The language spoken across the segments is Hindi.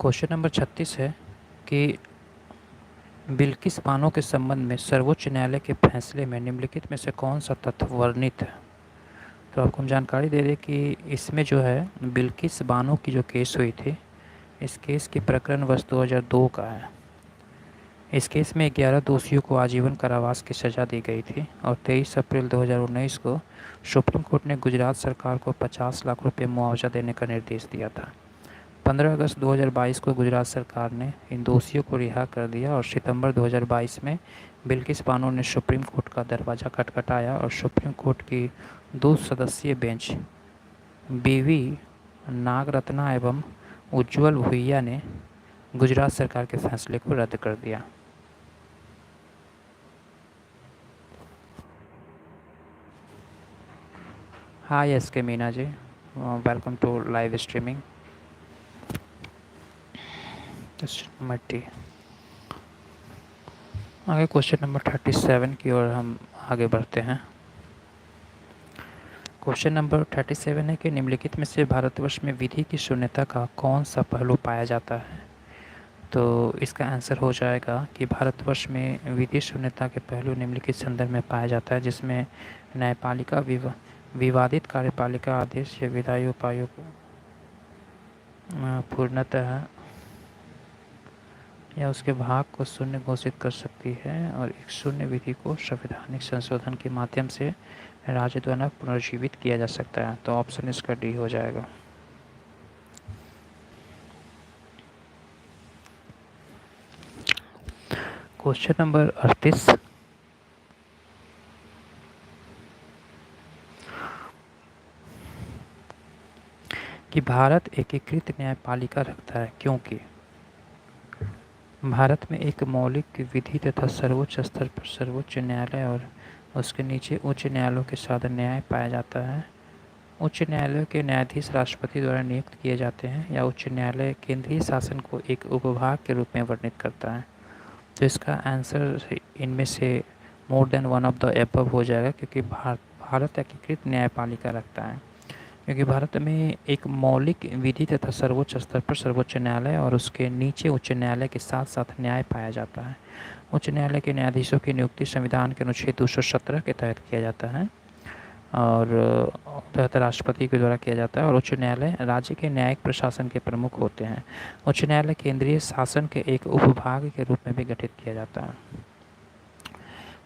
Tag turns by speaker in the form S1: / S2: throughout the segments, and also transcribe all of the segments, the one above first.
S1: क्वेश्चन नंबर 36 है कि बिल्किस बानो के संबंध में सर्वोच्च न्यायालय के फैसले में निम्नलिखित में से कौन सा तथ्य वर्णित है। तो आपको हम जानकारी दे दें कि इसमें जो है बिल्किस बानो की जो केस हुई थी, इस केस की प्रकरण वर्ष 2002 का है। इस केस में 11 दोषियों को आजीवन कारावास की सज़ा दी गई थी और 23 अप्रैल 2019 को सुप्रीम कोर्ट ने गुजरात सरकार को 50 लाख रुपये मुआवजा देने का निर्देश दिया था। 15 अगस्त 2022 को गुजरात सरकार ने इन दोषियों को रिहा कर दिया और सितंबर 2022 में बिल्किस बानो ने सुप्रीम कोर्ट का दरवाज़ा खटखटाया और सुप्रीम कोर्ट की 2 सदस्यीय बेंच बीवी नागरत्ना एवं उज्ज्वल भुइया ने गुजरात सरकार के फैसले को रद्द कर दिया। Hi S K Meena ji, welcome to live streaming. मट्टी आगे क्वेश्चन नंबर 37 की ओर हम आगे बढ़ते हैं। क्वेश्चन नंबर 37 है कि निम्नलिखित में से भारतवर्ष में विधि की शून्यता का कौन सा पहलू पाया जाता है। तो इसका आंसर हो जाएगा कि भारतवर्ष में विधि शून्यता के पहलू निम्नलिखित संदर्भ में पाया जाता है, जिसमें न्यायपालिका विवादित कार्यपालिका आदेश या विधायी उपायों पूर्णतः या उसके भाग को शून्य घोषित कर सकती है और एक शून्य विधि को संवैधानिक संशोधन के माध्यम से राज्य द्वारा पुनर्जीवित किया जा सकता है। तो ऑप्शन इसका डी हो जाएगा। क्वेश्चन नंबर 38 कि भारत एकीकृत न्यायपालिका रखता है क्योंकि भारत में एक मौलिक विधि तथा सर्वोच्च स्तर पर सर्वोच्च न्यायालय और उसके नीचे उच्च न्यायालयों के साथ न्याय पाया जाता है। उच्च न्यायालयों के न्यायाधीश राष्ट्रपति द्वारा नियुक्त किए जाते हैं या उच्च न्यायालय केंद्रीय शासन को एक उपभाग के रूप में वर्णित करता है। तो इसका आंसर इनमें से more than one of the above हो जाएगा, क्योंकि भारत एकीकृत न्यायपालिका रखता है क्योंकि भारत में एक मौलिक विधि तथा सर्वोच्च स्तर पर सर्वोच्च न्यायालय और उसके नीचे उच्च न्यायालय के साथ साथ न्याय पाया जाता है। उच्च न्यायालय के न्यायाधीशों की नियुक्ति संविधान के अनुच्छेद 217 के तहत किया जाता है और तहत राष्ट्रपति के द्वारा किया जाता है और उच्च न्यायालय राज्य के न्यायिक प्रशासन के प्रमुख होते हैं। उच्च न्यायालय केंद्रीय शासन के एक उपभाग के रूप में भी गठित किया जाता है।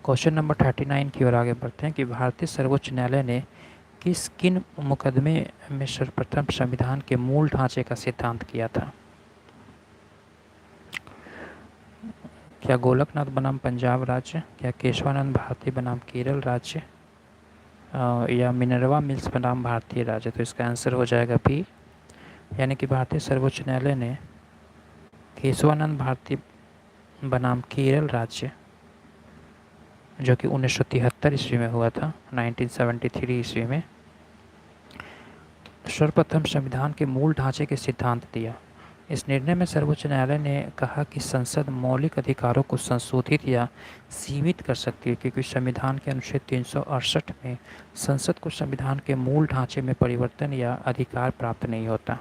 S1: क्वेश्चन नंबर 39 की ओर आगे बढ़ते हैं कि भारतीय सर्वोच्च न्यायालय ने किन मुकदमे में सर्वप्रथम संविधान के मूल ढांचे का सिद्धांत किया था। क्या गोलकनाथ बनाम पंजाब राज्य, क्या केशवानंद भारती बनाम केरल राज्य या मिनर्वा मिल्स बनाम भारतीय राज्य। तो इसका आंसर हो जाएगा बी, यानी कि भारतीय सर्वोच्च न्यायालय ने केशवानंद भारती बनाम केरल राज्य, जो कि 1973 ईस्वी में हुआ था, 1973 ईस्वी में सर्वप्रथम संविधान के मूल ढांचे के सिद्धांत दिया। इस निर्णय में सर्वोच्च न्यायालय ने कहा कि संसद मौलिक अधिकारों को संशोधित या सीमित कर सकती है, क्योंकि संविधान के अनुच्छेद 368 में संसद को संविधान के मूल ढांचे में परिवर्तन या अधिकार प्राप्त नहीं होता।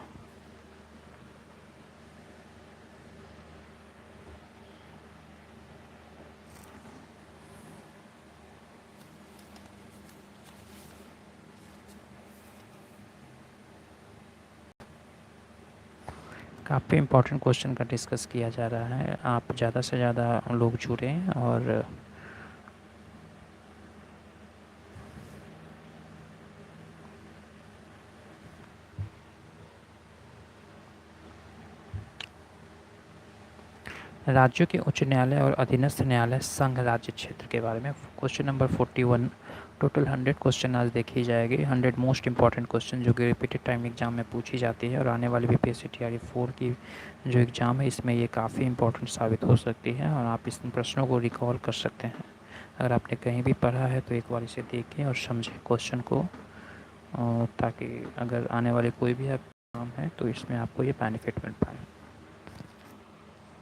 S1: काफ़ी इम्पोर्टेंट क्वेश्चन का डिस्कस किया जा रहा है। आप ज़्यादा से ज़्यादा लोग जुड़ें और राज्यों के उच्च न्यायालय और अधीनस्थ न्यायालय संघ राज्य क्षेत्र के बारे में। क्वेश्चन नंबर 41, टोटल 100 क्वेश्चन आज देखी जाएगी। 100 मोस्ट इंपॉर्टेंट क्वेश्चन जो कि रिपीटेड टाइम एग्जाम में पूछी जाती है और आने वाली BPSC TRE 4 की जो एग्ज़ाम है इसमें ये काफ़ी इंपॉर्टेंट साबित हो सकती है और आप इस प्रश्नों को रिकॉल कर सकते हैं। अगर आपने कहीं भी पढ़ा है तो एक बार इसे देखें और समझें क्वेश्चन को, ताकि अगर आने वाले कोई भी एग्जाम है तो इसमें आपको ये बेनिफिट मिल पाए।